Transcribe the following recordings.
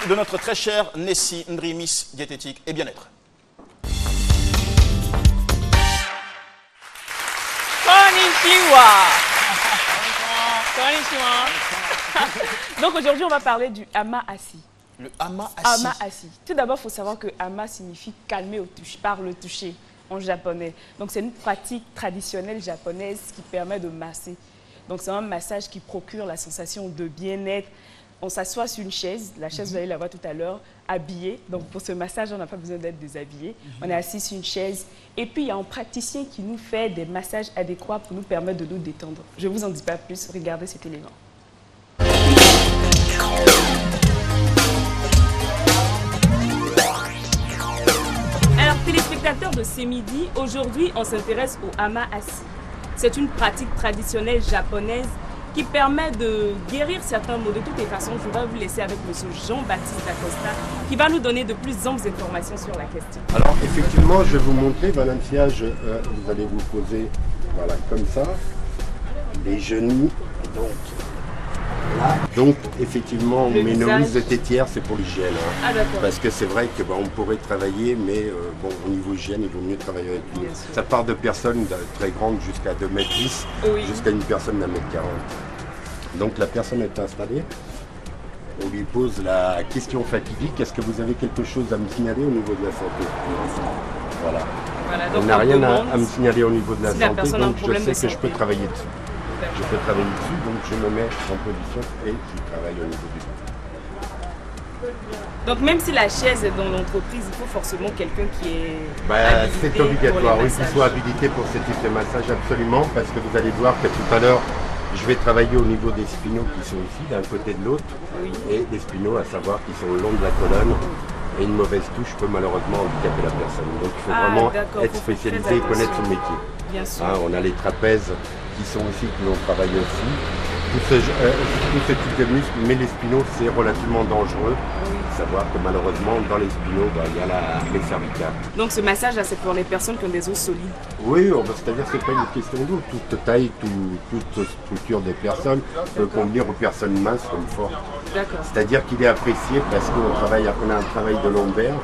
de notre très chère Nessie Ndri, Miss Diététique et Bien-être. Konnichiwa. Donc aujourd'hui, on va parler du hama assis. Le hama assis. Hama assis. Tout d'abord, il faut savoir que hama signifie calmer par le toucher en japonais. Donc c'est une pratique traditionnelle japonaise qui permet de masser. Donc c'est un massage qui procure la sensation de bien-être. On s'assoit sur une chaise, la chaise, vous allez la voir tout à l'heure, habillée. Donc pour ce massage, on n'a pas besoin d'être déshabillé. On est assis sur une chaise. Et puis il y a un praticien qui nous fait des massages adéquats pour nous permettre de nous détendre. Je ne vous en dis pas plus, regardez cet élément. Alors téléspectateurs de C'est Midi, aujourd'hui on s'intéresse au hama assis. C'est une pratique traditionnelle japonaise qui permet de guérir certains maux. De toutes les façons, je vais vous laisser avec M. Jean-Baptiste Dacosta qui va nous donner de plus amples informations sur la question. Alors effectivement, je vais vous montrer, Valencia, vous allez vous poser voilà, comme ça, les genoux, donc là. Donc effectivement, Le mes visage. nourrices tétières, c'est pour l'hygiène. Hein. Ah d'accord. Parce que c'est vrai que on pourrait travailler, mais bon, au niveau hygiène, il vaut mieux travailler avec nous. Bien sûr. Ça part de personnes très grandes jusqu'à 2,10 m, Oui. jusqu'à une personne d'1,40 m. Donc la personne est installée. On lui pose la question fatidique, est-ce que vous avez quelque chose à me signaler au niveau de la santé? Voilà. Voilà, donc On n'a on rien demande à me signaler au niveau de la si la santé, personne a un donc je problème sais de que je peux santé. travailler dessus. Je peux travailler dessus, donc je me mets en position et je travaille au niveau du dos. Donc même si la chaise est dans l'entreprise, il faut forcément quelqu'un qui est habilité C'est pour les obligatoire, oui, qu'il massages. soit habilité pour ce type de massage, absolument, parce que vous allez voir que tout à l'heure, je vais travailler au niveau des spinaux qui sont ici, d'un côté de l'autre, Oui. et des spinaux à savoir qui sont le long de la colonne. Et une mauvaise touche peut malheureusement handicaper la personne. Donc il faut Ah, vraiment d'accord, être faut faire très spécialisé et connaître son attention. métier. Bien sûr. Hein, on a les trapèzes qui sont aussi, que l'on travaille aussi. Tout ce type de muscles, mais les spinaux, c'est relativement dangereux. Savoir que malheureusement, dans les spinaux, il y a les cervicales. Donc ce massage-là, c'est pour les personnes qui ont des os solides. Oui, c'est-à-dire que ce n'est pas une question d'eau. Toute taille, toute structure des personnes peut convenir aux personnes minces comme fortes. D'accord. C'est-à-dire qu'il est apprécié parce qu'on a un travail de lombaire,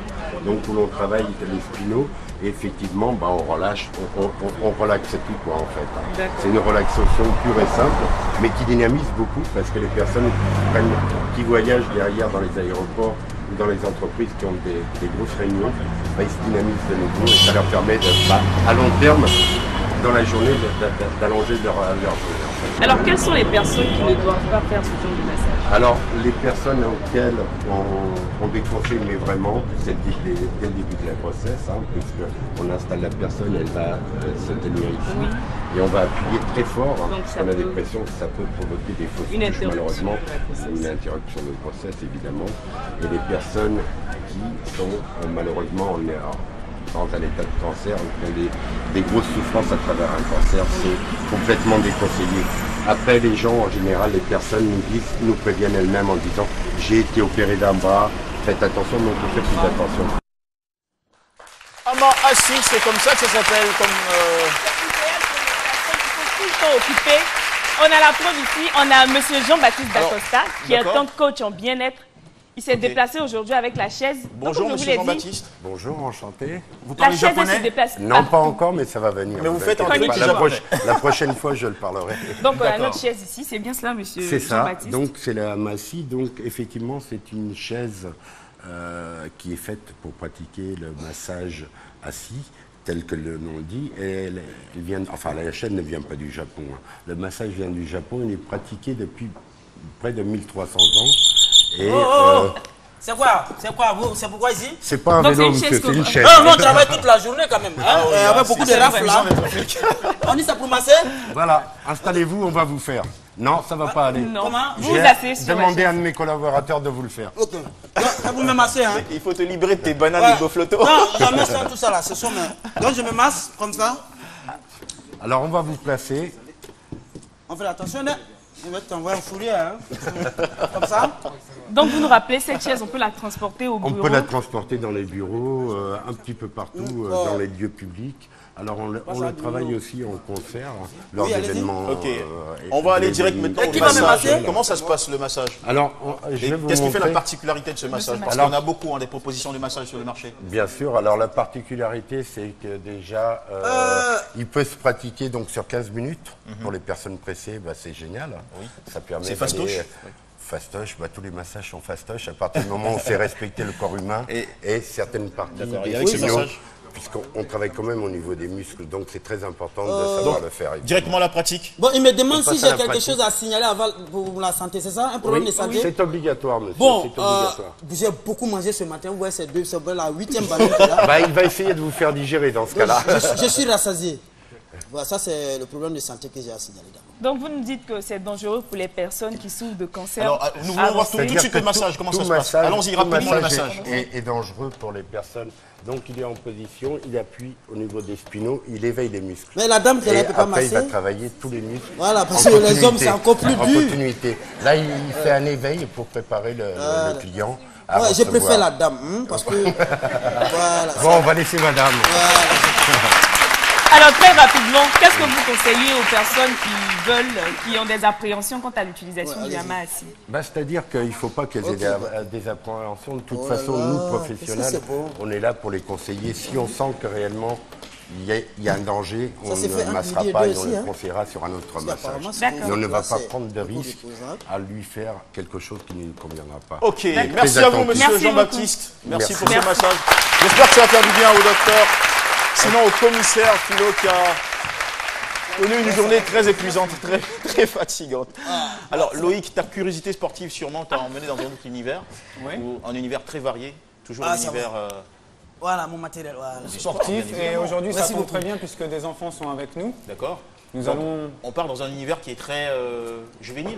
donc où l'on travaille les spinaux, et effectivement, on relâche, on relaxe tout quoi en fait. D'accord. C'est une relaxation pure et simple, mais qui dynamise beaucoup parce que les personnes qui voyagent derrière dans les aéroports ou dans les entreprises qui ont des grosses réunions, ils se dynamisent de nouveau et ça leur permet à long terme, dans la journée, d'allonger leur journée. En fait. Alors quelles sont les personnes qui ne doivent pas faire ce genre de massage? Alors, les personnes auxquelles on déconseille, mais vraiment, c'est dès le début de la grossesse, hein, puisqu'on installe la personne, elle va se tenir ici, Oui. et on va appuyer très fort, hein, Donc, parce ça qu'on a des peut- pressions, ça peut provoquer des fausses Une couches, interruption malheureusement, de la grossesse. une interruption de grossesse, évidemment, et les personnes qui sont malheureusement dans un état de cancer, qui ont des grosses souffrances à travers un cancer, c'est complètement déconseillé. Après, les gens, en général, les personnes nous préviennent elles-mêmes en disant « j'ai été opéré d'un bras, faites attention », donc on fait plus attention. Hama assis, c'est comme ça que ça s'appelle, comme... Tout le temps occupé. On a la preuve ici, on a M. Jean-Baptiste Alors, Dacosta, qui est d'accord. un coach en bien-être. Il s'est déplacé aujourd'hui avec la chaise. Donc, Bonjour, comme je vous monsieur l'ai dit, Jean-Baptiste. Bonjour, enchanté. Vous la parlez chaise, elle se japonais? déplace. Non, pas partout. encore, mais ça va venir. Mais vous faites un inquiétez truc pas. japonais. La prochaine fois, je le parlerai. Donc, on a D'accord. notre chaise ici. C'est bien cela, monsieur C'est ça, Jean-Baptiste? donc c'est la massie, donc effectivement c'est une chaise qui est faite pour pratiquer le massage assis, tel que le nom le dit, et elle vient, enfin la chaise ne vient pas du Japon, hein. Le massage vient du Japon, il est pratiqué depuis près de 1300 ans, et C'est quoi? C'est pourquoi ici? c'est pas un Donc, c'est vélo une monsieur, chaise c'est une que- chaise. Non, on travaille toute la journée quand même. Hein? Avec beaucoup de rafles là. On dit ça pour masser? Voilà, installez-vous, on va vous faire. Non, ça va pas aller. Non. Comment? Vous vous J'ai asseyez sur la demandé à un chaise. de mes collaborateurs de vous le faire. Ok. Donc, vous me massez, hein? Il faut te libérer de tes bananes Ouais. et goflotos. Non, jamais sans tout ça là, ce sont mes. Donc je me masse comme ça. Alors on va vous placer. On fait attention, hein? Je vais t'envoyer un fourrier, hein? Comme ça. Donc, vous nous rappelez, cette chaise, on peut la transporter au On bureau. peut la transporter dans les bureaux, un petit peu partout, dans les lieux publics. Alors on le travaille aussi en concert lors Oui, allez-y. d'événements. Ok. On va aller direct maintenant Et au qui va me massage. masser? Comment ça se passe le massage? Alors je Et vais vous qu'est-ce qui fait la montrer. particularité de ce massage? Parce Alors- qu'on a beaucoup des propositions de massage sur le marché. Bien sûr, alors la particularité c'est que déjà il peut se pratiquer donc sur 15 minutes. Pour les personnes pressées, bah, c'est génial. Oui. Ça permet C'est fastoche. Fastoche, bah, tous les massages sont fastoches à partir du moment où on sait respecter le corps humain et certaines parties D'accord. Et des avec ce signaux, massage puisqu'on travaille quand même au niveau des muscles, donc c'est très important de savoir le faire. Directement à la pratique. Bon, il me demande On si passe à j'ai la quelque pratique. chose à signaler avant pour la santé, c'est ça? Un problème Oui, de santé? c'est obligatoire, monsieur. Bon, c'est obligatoire. j'ai beaucoup mangé ce matin. Vous voyez, c'est la 8e banane qu'il a. Bah, il va essayer de vous faire digérer dans ce cas-là. Je suis rassasié. Voilà, ça, c'est le problème de santé que j'ai à signaler d'abord. Donc vous nous dites que c'est dangereux pour les personnes qui souffrent de cancer. Alors, nous voulons voir tout de C'est-à-dire suite que le massage. Comment tout ça se passe? massage- Allons-y tout rapidement le massage massage. est dangereux pour les personnes. Donc il est en position, il appuie au niveau des spinaux, il éveille les muscles. Mais la dame, elle Et ne peut pas après, il va masser. travailler tous les muscles. Voilà, parce en que les continuité. hommes, c'est encore plus En dur. continuité. Là, il fait un éveil pour préparer le client. à Ouais, je recevoir. préfère la dame, parce que. Voilà. Bon, on va laisser madame. Alors très rapidement, qu'est-ce que vous conseillez aux personnes qui ont des appréhensions quant à l'utilisation du hama assis? Bah, c'est-à-dire qu'il ne faut pas qu'elles aient des appréhensions. De toute façon, nous, professionnels, c'est beau. on est là pour les conseiller. Si on sent que réellement il y a un danger, on s'est fait ne un massera millier pas d'eux et on aussi, le hein. conseillera sur un autre Parce massage. qu'apparemment, c'est D'accord. Et on ne va là, pas c'est prendre de beaucoup risque déposable. à lui faire quelque chose qui ne lui conviendra pas. Ok, Très merci à vous, attentif. monsieur Merci Jean-Baptiste. Merci Merci. pour ce massage. J'espère que ça va faire du bien au docteur. Sinon, au commissaire Philo qui a connu une journée très épuisante, très fatigante. Alors, Loïc, ta curiosité sportive sûrement t'a emmené dans un autre univers, ou un univers très varié, toujours un Ah, ça univers Voilà, mon matériel. Voilà. Sportif, et aujourd'hui ça Merci tombe beaucoup. très bien puisque des enfants sont avec nous. D'accord. Nous Donc, allons... On part dans un univers qui est très juvénile.